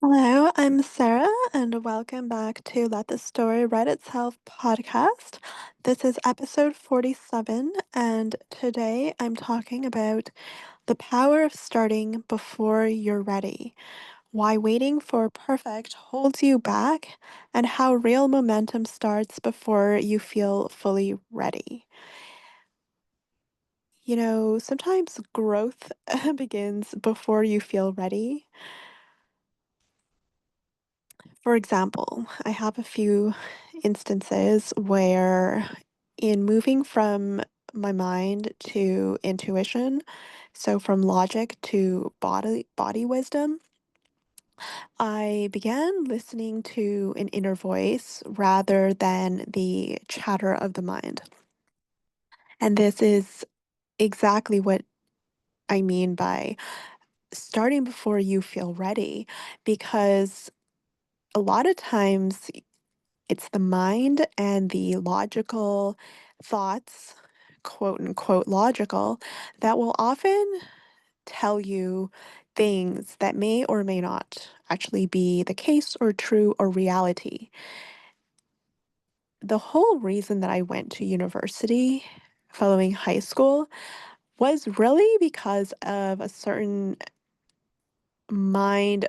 Hello, I'm Sarah, and welcome back to Let the Story Write Itself podcast. This is episode 47, and today I'm talking about the power of starting before you're ready, why waiting for perfect holds you back, and how real momentum starts before you feel fully ready. Sometimes growth begins before you feel ready. For example, I have a few instances where, in moving from my mind to intuition, so from logic to body wisdom, I began listening to an inner voice rather than the chatter of the mind. And this is exactly what I mean by starting before you feel ready, because a lot of times it's the mind and the logical thoughts, quote unquote logical, that will often tell you things that may or may not actually be the case or true or reality. The whole reason that I went to university following high school was really because of a certain mindset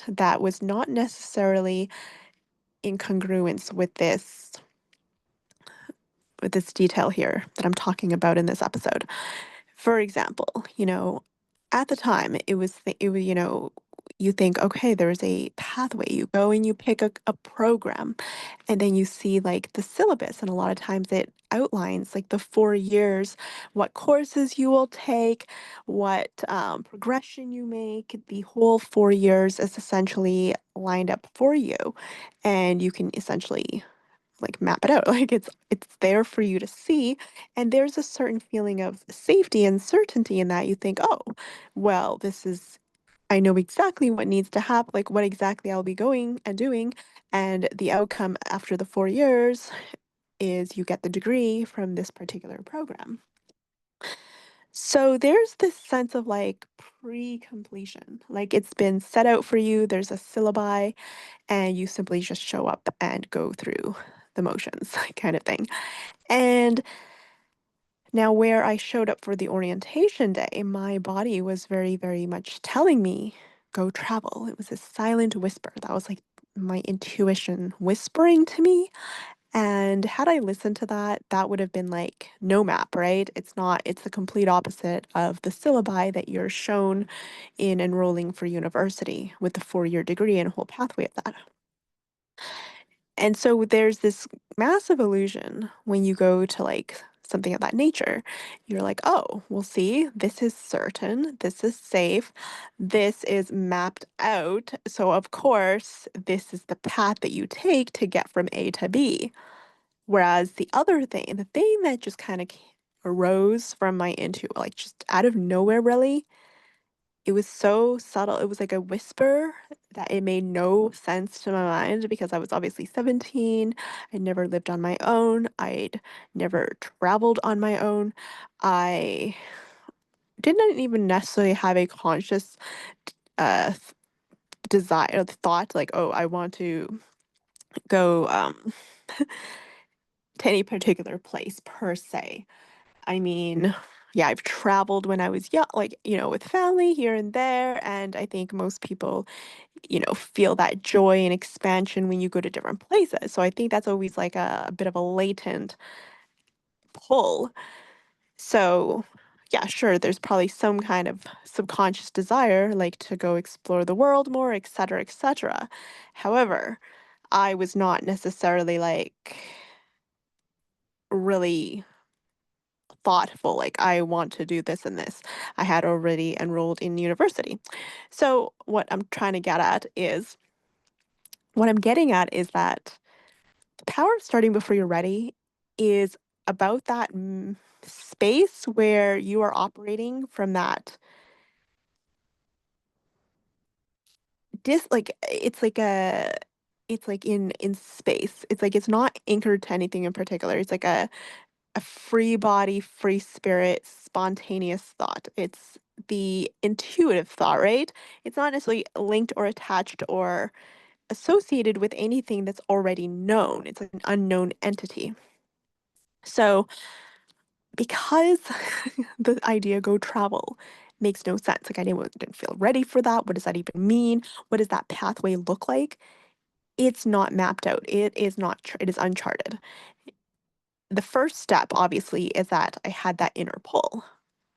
that was not necessarily in congruence with this detail here that I'm talking about in this episode. For example, at the time it was, you think, okay, there's a pathway. You go and you pick a program, and then you see like the syllabus, and a lot of times it outlines like the 4 years, what courses you will take, what progression you make. The whole 4 years is essentially lined up for you, and you can essentially like map it out. Like it's there for you to see, and there's a certain feeling of safety and certainty in that. You think, oh, well, this is, I know exactly what needs to happen, like what exactly I'll be going and doing, and the outcome after the 4 years is you get the degree from this particular program. So there's this sense of like pre-completion, like it's been set out for you. There's a syllabi, and you simply just show up and go through the motions kind of thing. And now, where I showed up for the orientation day, my body was very, very much telling me, go travel. It was a silent whisper. That was like my intuition whispering to me. And had I listened to that, that would have been like no map, right? It's not, it's the complete opposite of the syllabi that you're shown in enrolling for university with the 4 year degree and whole pathway of that. And so there's this massive illusion when you go to like something of that nature. You're like, oh, we'll see, this is certain, this is safe, this is mapped out. So, of course, this is the path that you take to get from A to B. Whereas the thing that just kind of arose from my into like just out of nowhere, really, it was so subtle. It was like a whisper that it made no sense to my mind because I was obviously 17. I'd never lived on my own. I'd never traveled on my own. I didn't even necessarily have a conscious th- desire, thought like, oh, I want to go to any particular place per se. I mean, yeah, I've traveled when I was young, like, with family here and there. And I think most people feel that joy and expansion when you go to different places. So I think that's always like a bit of a latent pull. So, yeah, sure, there's probably some kind of subconscious desire, like to go explore the world more, et cetera, et cetera. However, I was not necessarily like really thoughtful, like I want to do this and this. I had already enrolled in university. So, what I'm getting at is that the power of starting before you're ready is about that space where you are operating from that like it's like in space. It's like it's not anchored to anything in particular. It's like a free body, free spirit, spontaneous thought. It's the intuitive thought, right? It's not necessarily linked or attached or associated with anything that's already known. It's an unknown entity. So, because the idea go travel makes no sense. Like, didn't feel ready for that. What does that even mean? What does that pathway look like? It's not mapped out. It is not, it is uncharted. The first step, obviously, is that I had that inner pull.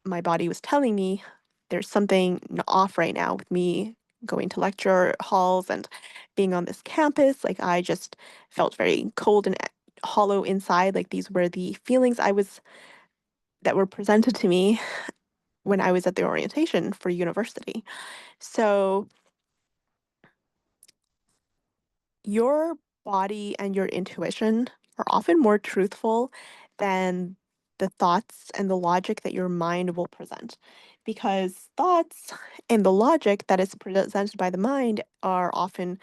My body was telling me there's something off right now with me going to lecture halls and being on this campus. Like, I just felt very cold and hollow inside. Like, these were the feelings that were presented to me when I was at the orientation for university. So your body and your intuition are often more truthful than the thoughts and the logic that your mind will present. Because thoughts and the logic that is presented by the mind are often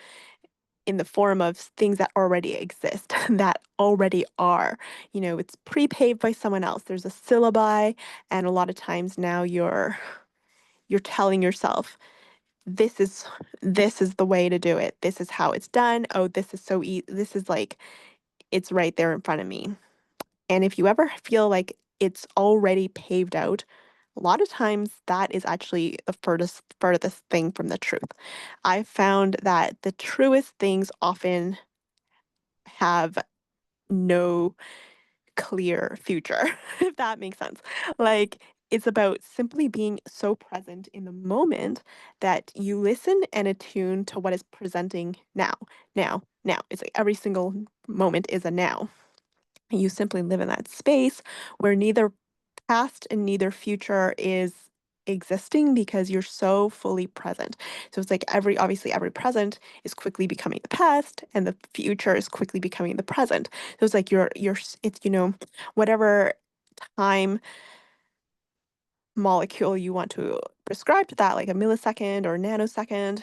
in the form of things that already exist, that already are. It's pre-paved by someone else. There's a syllabi, and a lot of times now you're telling yourself, this is the way to do it. This is how it's done. Oh, this is so easy. This is like it's right there in front of me. And if you ever feel like it's already paved out, a lot of times that is actually the furthest thing from the truth. I've found that the truest things often have no clear future, if that makes sense. Like, it's about simply being so present in the moment that you listen and attune to what is presenting now, now, now. It's like every single moment is a now. You simply live in that space where neither past and neither future is existing because you're so fully present. So it's like obviously every present is quickly becoming the past and the future is quickly becoming the present. So it's like it's whatever time molecule you want to prescribe to that, like a millisecond or nanosecond,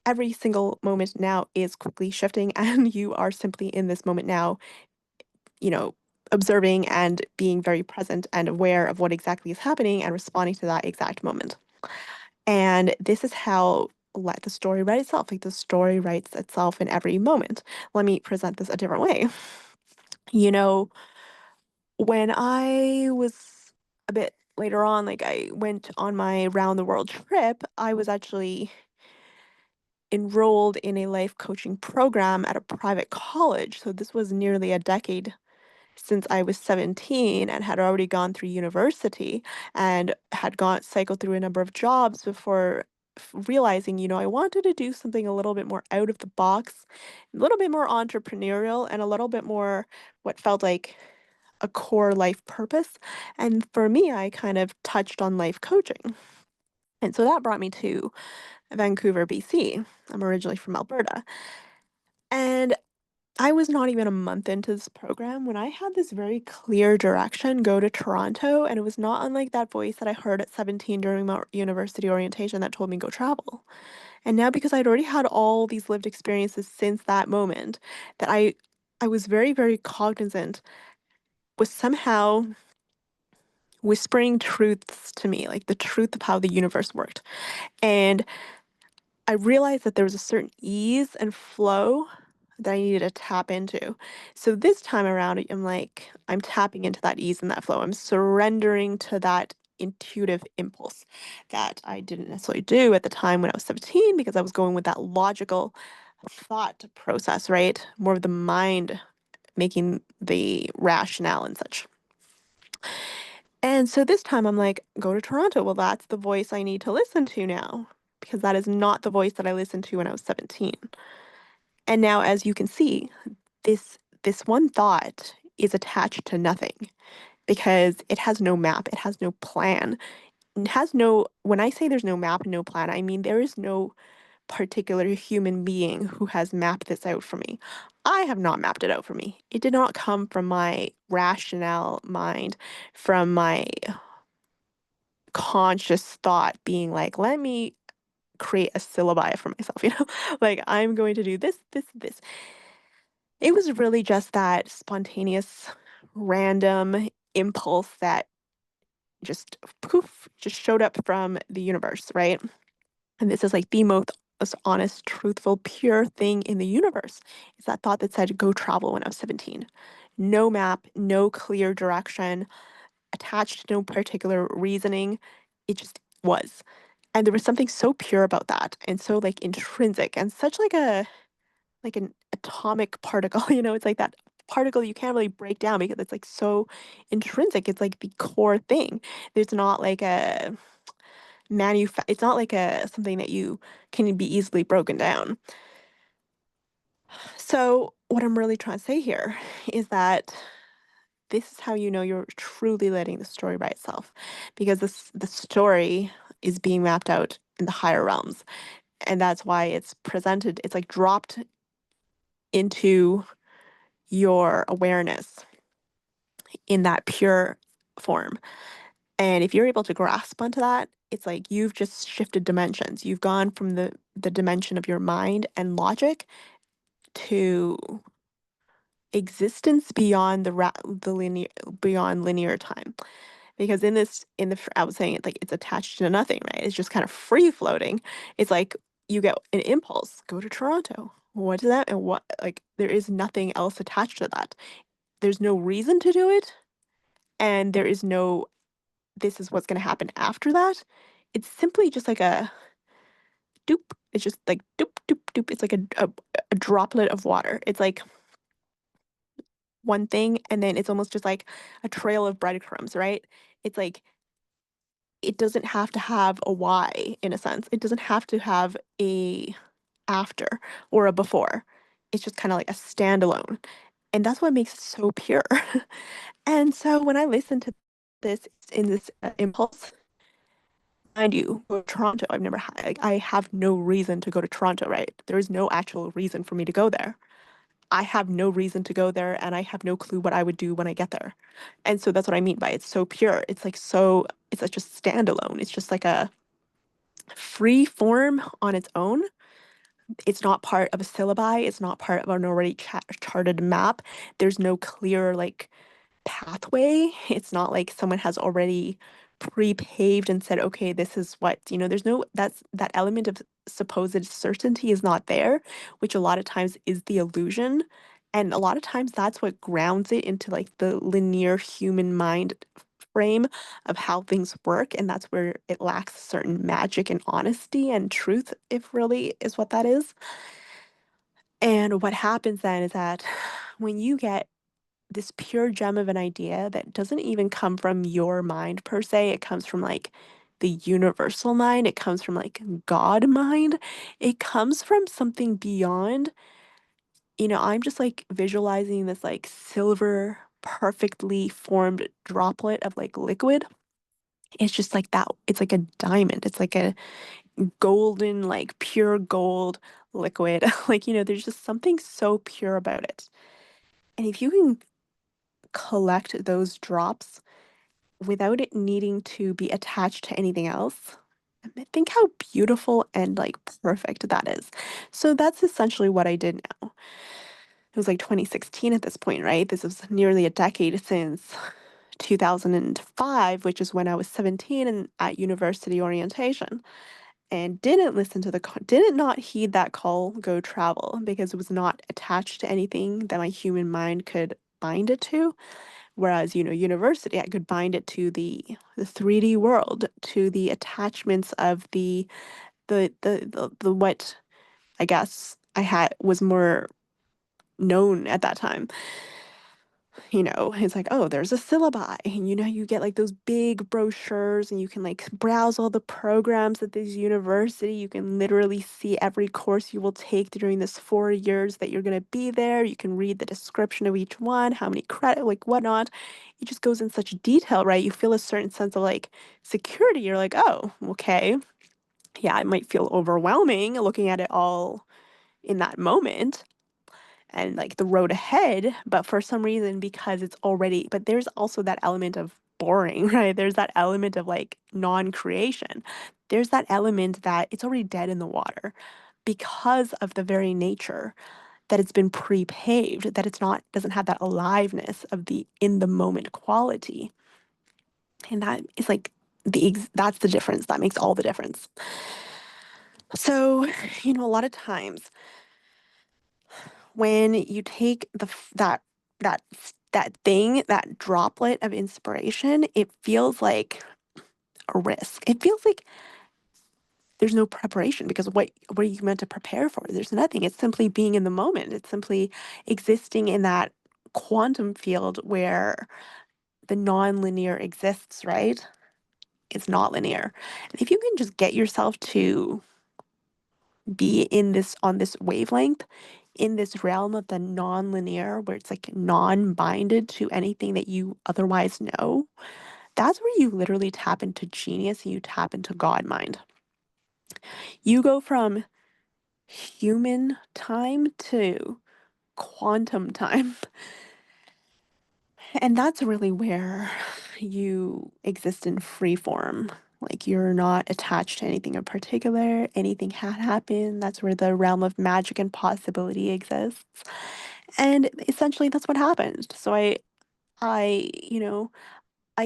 every single moment now is quickly shifting and you are simply in this moment now, you know, observing and being very present and aware of what exactly is happening and responding to that exact moment. And this is how let the story write itself. Like, the story writes itself in every moment. Let me present this a different way. You know, when I was a bit later on, like I went on my round the world trip, I was actually enrolled in a life coaching program at a private college. So this was nearly a decade since I was 17 and had already gone through university and had gone cycled through a number of jobs before realizing, I wanted to do something a little bit more out of the box, a little bit more entrepreneurial, and a little bit more what felt like a core life purpose. And for me, I kind of touched on life coaching. And so that brought me to Vancouver, BC. I'm originally from Alberta. And I was not even a month into this program when I had this very clear direction: go to Toronto. And it was not unlike that voice that I heard at 17 during my university orientation that told me go travel. And now, because I'd already had all these lived experiences since that moment, that I was very, very cognizant, was somehow whispering truths to me, like the truth of how the universe worked. And I realized that there was a certain ease and flow that I needed to tap into. So this time around, I'm tapping into that ease and that flow. I'm surrendering to that intuitive impulse that I didn't necessarily do at the time when I was 17 because I was going with that logical thought process, right? More of the mind making the rationale and such. And so this time I'm like, go to Toronto. Well, that's the voice I need to listen to now because that is not the voice that I listened to when I was 17. And now, as you can see, this one thought is attached to nothing because it has no map, it has no plan. It has no When I say there's no map, no plan, I mean there is no particular human being who has mapped this out for me. I have not mapped it out for me. It did not come from my rational mind, from my conscious thought being like, let me create a syllabi for myself, like I'm going to do this, this, this. It was really just that spontaneous, random impulse that just poof, just showed up from the universe, right? And this is like the most honest, truthful, pure thing in the universe. It's that thought that said, go travel when I was 17. No map, no clear direction, attached to no particular reasoning. It just was. And there was something so pure about that and so like intrinsic and such like an atomic particle, it's like that particle you can't really break down because it's like so intrinsic. It's like the core thing. There's not like a it's not like a something that you can be easily broken down. So what I'm really trying to say here is that this is how you know you're truly letting the story by itself because the story is being mapped out in the higher realms, and that's why it's presented, it's like dropped into your awareness in that pure form. And if you're able to grasp onto that, it's like you've just shifted dimensions. You've gone from the dimension of your mind and logic to existence beyond the linear, beyond linear time. Because I was saying it like it's attached to nothing, right? It's just kind of free floating. It's like you get an impulse, go to Toronto. What is that? And what, like, there is nothing else attached to that. There's no reason to do it. And there is no, this is what's going to happen after that. It's simply just like a doop. It's just like doop, doop, doop. It's like a droplet of water. It's like one thing, and then it's almost just like a trail of breadcrumbs, right? It's like it doesn't have to have a why in a sense. It doesn't have to have a after or a before. It's just kind of like a standalone. And that's what makes it so pure. And so when I listen to this in this impulse, mind you, go to Toronto. I have no reason to go to Toronto, right? There is no actual reason for me to go there. I have no reason to go there and I have no clue what I would do when I get there. And so that's what I mean by it's so pure. It's like just standalone. It's just like a free form on its own. It's not part of a syllabi. It's not part of an already charted map. There's no clear like pathway. It's not like someone has already pre-paved and said, okay, this is what, there's no, that element of supposed certainty is not there, which a lot of times is the illusion. And a lot of times that's what grounds it into like the linear human mind frame of how things work. And that's where it lacks certain magic and honesty and truth, if really is what that is. And what happens then is that when you get this pure gem of an idea that doesn't even come from your mind per se. It comes from like the universal mind. It comes from like God mind. It comes from something beyond. I'm just like visualizing this like silver, perfectly formed droplet of like liquid. It's just like that. It's like a diamond. It's like a golden, like pure gold liquid. Like, there's just something so pure about it. And if you can collect those drops without it needing to be attached to anything else. Think how beautiful and like perfect that is. So that's essentially what I did now. It was like 2016 at this point, right? This was nearly a decade since 2005, which is when I was 17 and at university orientation. And didn't not heed that call, go travel, because it was not attached to anything that my human mind could bind it to. Whereas, university, I could bind it to the 3D world, to the attachments of the what I guess I had was more known at that time. It's like, oh, there's a syllabi. And you get like those big brochures and you can like browse all the programs at this university. You can literally see every course you will take during this 4 years that you're going to be there. You can read the description of each one, how many credit, like whatnot. It just goes in such detail, right? You feel a certain sense of like security. You're like, oh, okay. Yeah, it might feel overwhelming looking at it all in that moment and like the road ahead, but for some reason, because it's already, but there's also that element of boring, right? There's that element of like non-creation. There's that element that it's already dead in the water because of the very nature that it's been pre-paved, that it's not, doesn't have that aliveness of the in the moment quality. And that is like that's the difference. That makes all the difference. So, a lot of times when you take that thing, that droplet of inspiration, it feels like a risk. It feels like there's no preparation because what are you meant to prepare for? There's nothing. It's simply being in the moment. It's simply existing in that quantum field where the non-linear exists, right? It's not linear. And if you can just get yourself to be in this on this wavelength, in this realm of the non-linear, where it's like non-binded to anything that you otherwise know, that's where you literally tap into genius and you tap into God mind. You go from human time to quantum time. And that's really where you exist in free form. Like you're not attached to anything in particular. Anything can happen. That's where the realm of magic and possibility exists. And essentially that's what happened. So I, I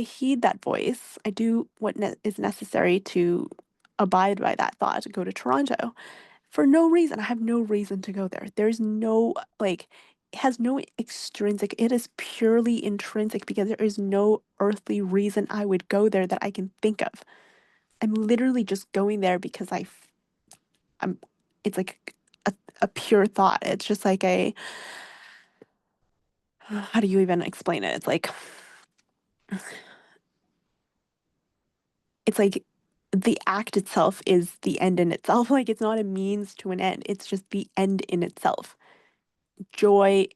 heed that voice. I do what is necessary to abide by that thought, go to Toronto for no reason. I have no reason to go there. There's no, like, it has no extrinsic, it is purely intrinsic because there is no earthly reason I would go there that I can think of. I'm literally just going there because I'm, it's like a pure thought. It's just like how do you even explain it? It's like the act itself is the end in itself. Like it's not a means to an end. It's just the end in itself. Joy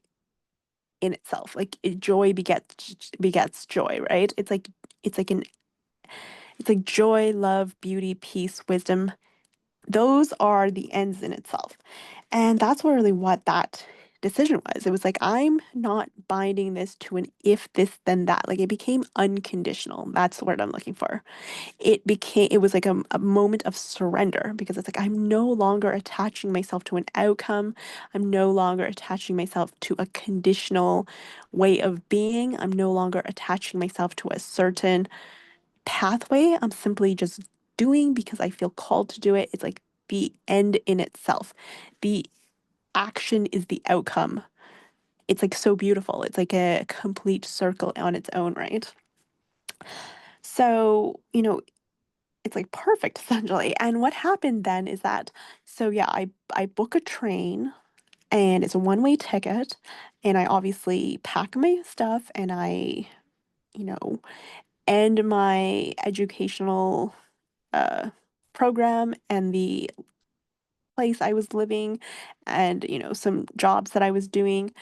in itself. Like joy begets joy, right? It's like an it's like joy, love, beauty, peace, wisdom. Those are the ends in itself. And that's really what that decision was. It was like I'm not binding this to an if this then that. Like it became unconditional. That's the word I'm looking for. It was like a moment of surrender because it's like I'm no longer attaching myself to an outcome. I'm no longer attaching myself to a conditional way of being. I'm no longer attaching myself to a certain pathway. I'm simply just doing because I feel called to do it. It's like the end in itself. The action is the outcome. It's like so beautiful. It's like a complete circle on its own, right? So, it's like perfect essentially. And what happened then is that so yeah, I book a train and it's a one-way ticket and I obviously pack my stuff and I, you know, end my educational uh program and the place I was living and, some jobs that I was doing.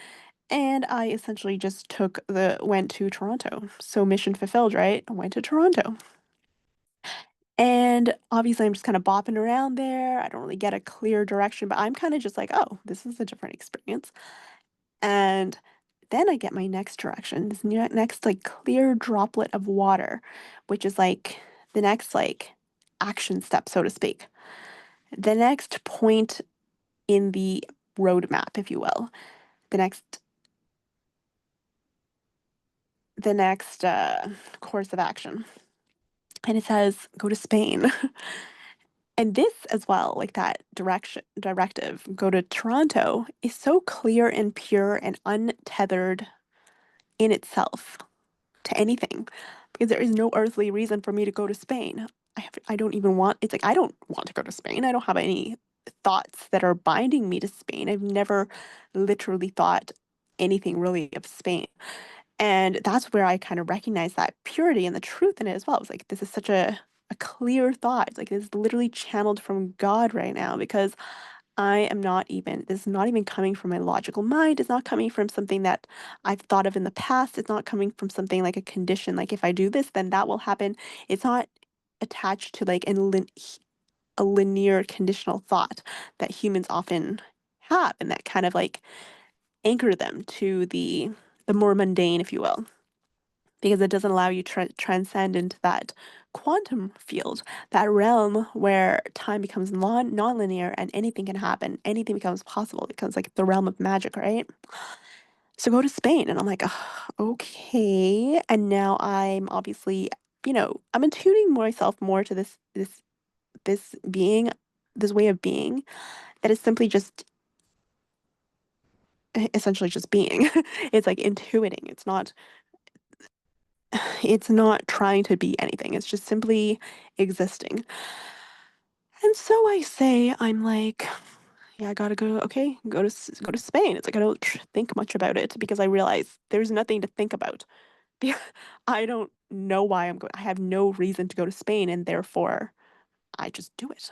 And I essentially just went to Toronto. So mission fulfilled, right? I went to Toronto. And obviously, I'm just kind of bopping around there. I don't really get a clear direction, but I'm kind of just like, oh, this is a different experience. And then I get my next direction, this next like clear droplet of water, which is like the next like action step, so to speak. The next point in the roadmap, if you will. The next course of action. And it says, go to Spain. And this as well, like that directive, go to Toronto, is so clear and pure and untethered in itself to anything because there is no earthly reason for me to go to Spain. I don't even want it's like I don't want to go to Spain. I don't have any thoughts that are binding me to Spain. I've never literally thought anything really of Spain. And that's where I kind of recognize that purity and the truth in it as well. It's like this is such a clear thought. It's like it's literally channeled from God right now because I am not even, this is not even coming from my logical mind. It's not coming from something that I've thought of in the past. It's not coming from something like a condition, like if I do this, then that will happen. It's not attached to like a linear conditional thought that humans often have and that kind of like anchor them to the more mundane, if you will, because it doesn't allow you to transcend into that quantum field, that realm where time becomes non-linear and anything can happen, anything becomes possible. It becomes like the realm of magic, right? So go to Spain, and I'm like, "Ugh, okay." And now I'm obviously I'm attuning myself more to this being, this way of being that is simply just essentially just being. It's like intuiting. It's not trying to be anything. It's just simply existing. And so I say, I'm like, yeah, I gotta go. Okay, go to Spain. It's like I don't think much about it because I realize there's nothing to think about. I don't know why I'm going. I have no reason to go to Spain, and therefore I just do it.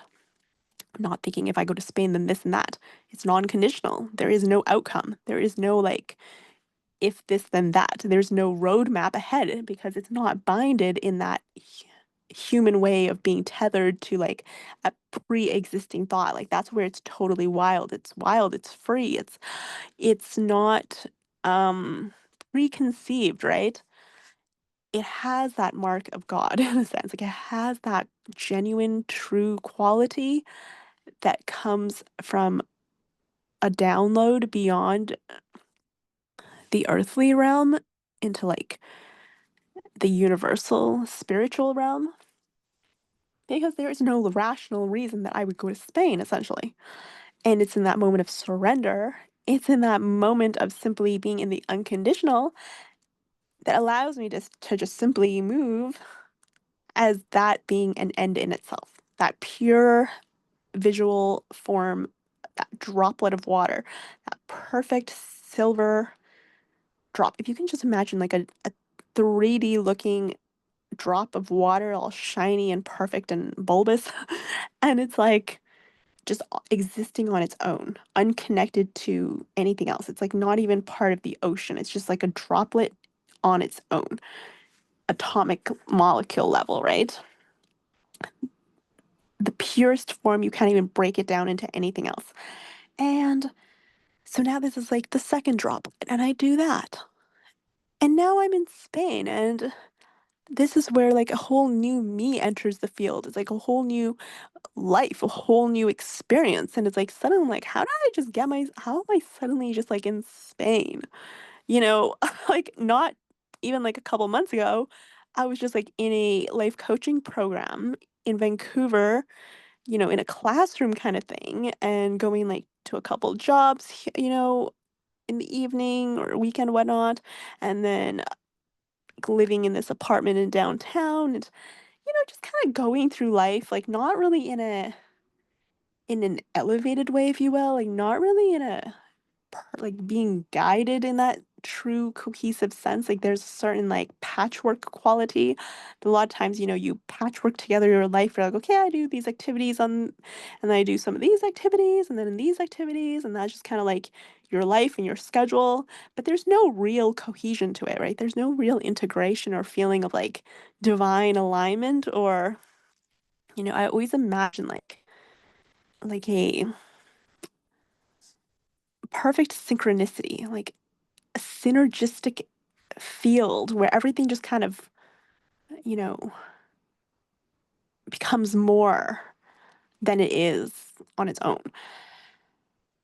I'm not thinking if I go to Spain, then this and that. It's non-conditional. There is no outcome. There is no like if this then that. There's no roadmap ahead because it's not binded in that human way of being tethered to like a pre-existing thought. Like that's where it's totally wild. It's wild, it's free. It's not preconceived, right? It has that mark of God in a sense. Like it has that genuine true quality that comes from a download beyond the earthly realm into like the universal spiritual realm, because there is no rational reason that I would go to Spain, essentially. And it's in that moment of surrender, it's in that moment of simply being in the unconditional that allows me to just simply move as that being an end in itself. That pure visual form, that droplet of water, that perfect silver drop. If you can just imagine like a 3D looking drop of water, all shiny and perfect and bulbous. And it's like just existing on its own, unconnected to anything else. It's like not even part of the ocean. It's just like a droplet on its own, atomic molecule level, right? The purest form, you can't even break it down into anything else. And so now this is like the second droplet, and I do that. And now I'm in Spain, and this is where like a whole new me enters the field. It's like a whole new life, a whole new experience. And it's like suddenly like, how am I suddenly just like in Spain? You know, like not even like a couple months ago, I was just like in a life coaching program in Vancouver, in a classroom kind of thing and going like to a couple jobs, in the evening or weekend, whatnot. And then living in this apartment in downtown and, just kind of going through life, like not really in an elevated way, if you will, like not really in a like being guided in that true cohesive sense. Like there's a certain like patchwork quality. A lot of times, you patchwork together your life. You're like, okay, I do these activities and then I do some of these activities and then in these activities, and that's just kind of like your life and your schedule. But there's no real cohesion to it, right? There's no real integration or feeling of like divine alignment or, I always imagine like a perfect synchronicity, like a synergistic field where everything just kind of, you know, becomes more than it is on its own.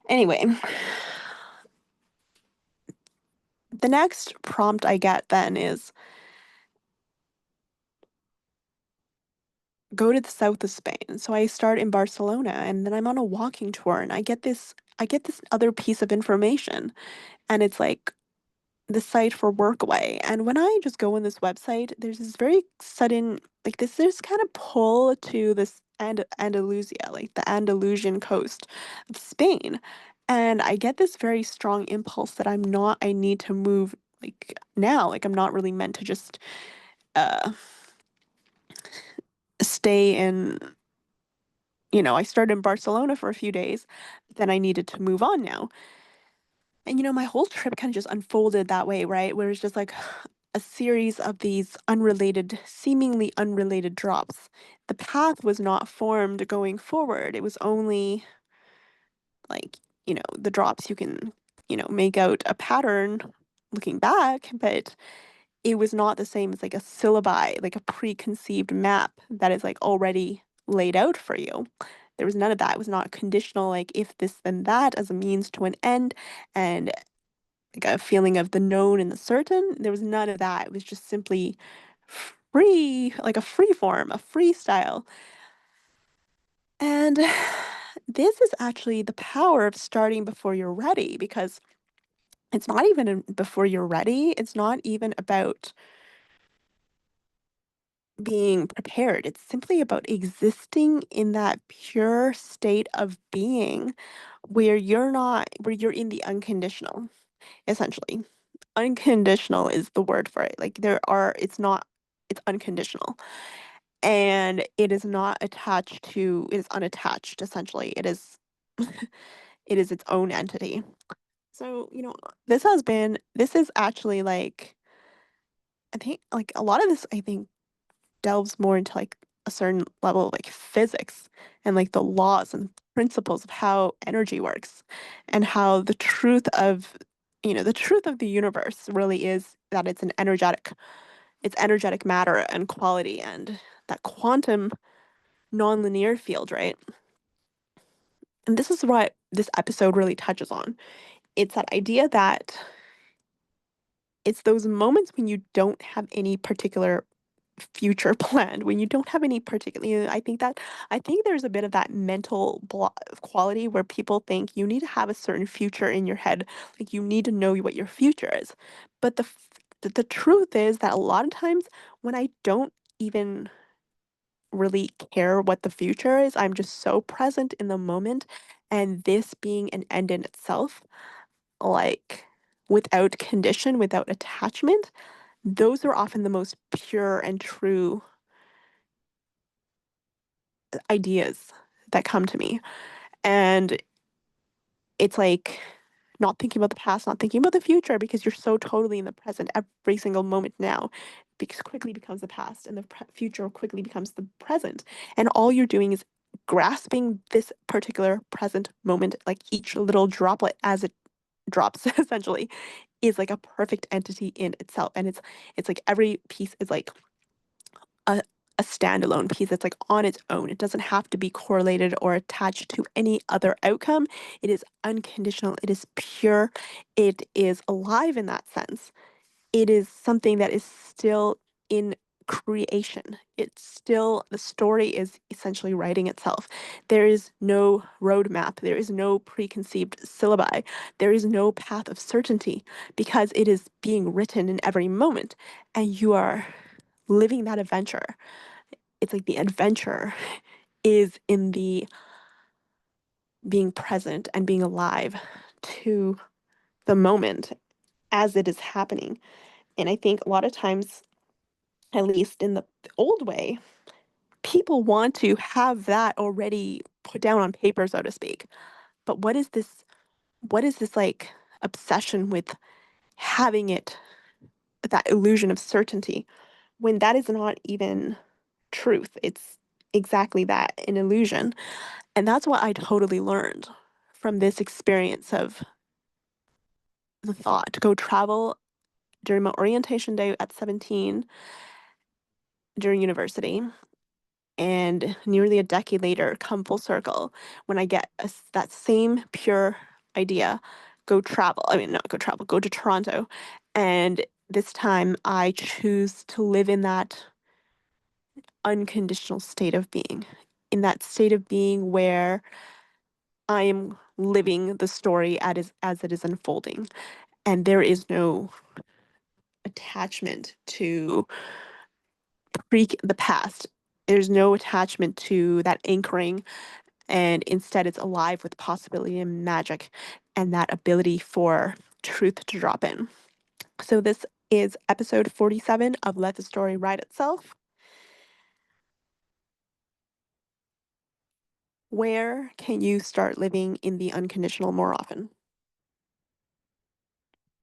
Anyway, the next prompt I get then is go to the south of Spain. So I start in Barcelona and then I'm on a walking tour and I get this other piece of information, and it's like the site for Workaway. And when I just go on this website, there's this very sudden, like this kind of pull to this Andalusia, like the Andalusian coast of Spain. And I get this very strong impulse that I need to move like now. Like I'm not really meant to just uh stay in, I started in Barcelona for a few days, then I needed to move on now. And my whole trip kind of just unfolded that way, right? Where it's just like a series of these unrelated, seemingly unrelated drops. The path was not formed going forward. It was only like, the drops you can, make out a pattern looking back, but it was not the same as like a syllabi, like a preconceived map that is like already laid out for you. There was none of that. It was not conditional, like if this then that as a means to an end, and like a feeling of the known and the certain. There was none of that. It was just simply like a free form, a freestyle. And this is actually the power of starting before you're ready, because it's not even before you're ready. It's not even about being prepared. It's simply about existing in that pure state of being where you're in the unconditional, essentially. Unconditional is the word for it. Like it's not, it's unconditional. And it is not attached to, it is unattached, essentially. It is, it is its own entity. So, this is actually like, I think, like, a lot of this, I think, delves more into like a certain level of like physics and like the laws and principles of how energy works, and how the truth of the universe really is that it's energetic matter and quality, and that quantum nonlinear field, right? And this is what this episode really touches on. It's that idea that it's those moments when you don't have any particular future planned, when you don't have any particular, I think there's a bit of that mental quality where people think you need to have a certain future in your head, like you need to know what your future is. But the truth is that a lot of times when I don't even really care what the future is, I'm just so present in the moment, and this being an end in itself, like without condition, without attachment, those are often the most pure and true ideas that come to me. And it's like not thinking about the past, not thinking about the future, because you're so totally in the present every single moment now, because quickly becomes the past, and the future quickly becomes the present. And all you're doing is grasping this particular present moment, like each little droplet as it drops, essentially, is like a perfect entity in itself. And it's like every piece is like a a standalone piece that's like on its own. It doesn't have to be correlated or attached to any other outcome. It is unconditional. It is pure. It is alive in that sense. It is something that is still in creation. It's still, the story is essentially writing itself. There is no roadmap. There is no preconceived syllabi. There is no path of certainty, because it is being written in every moment, and you are living that adventure. It's like the adventure is in the being present and being alive to the moment as it is happening. And I think a lot of times, at least in the old way, people want to have that already put down on paper, so to speak. But what is this like obsession with having it, that illusion of certainty, when that is not even truth? It's exactly that, an illusion. And that's what I totally learned from this experience of the thought to go travel during my orientation day at 17 during university, and nearly a decade later come full circle when I get that same pure idea, go travel. I mean, not go travel, go to Toronto. And this time I choose to live in that unconditional state of being, in that state of being where I am living the story as it is unfolding. And there is no attachment to the past. There's no attachment to that anchoring, and instead it's alive with possibility and magic, and that ability for truth to drop in. So this is episode 47 of Let the Story Write Itself. Where can you start living in the unconditional more often?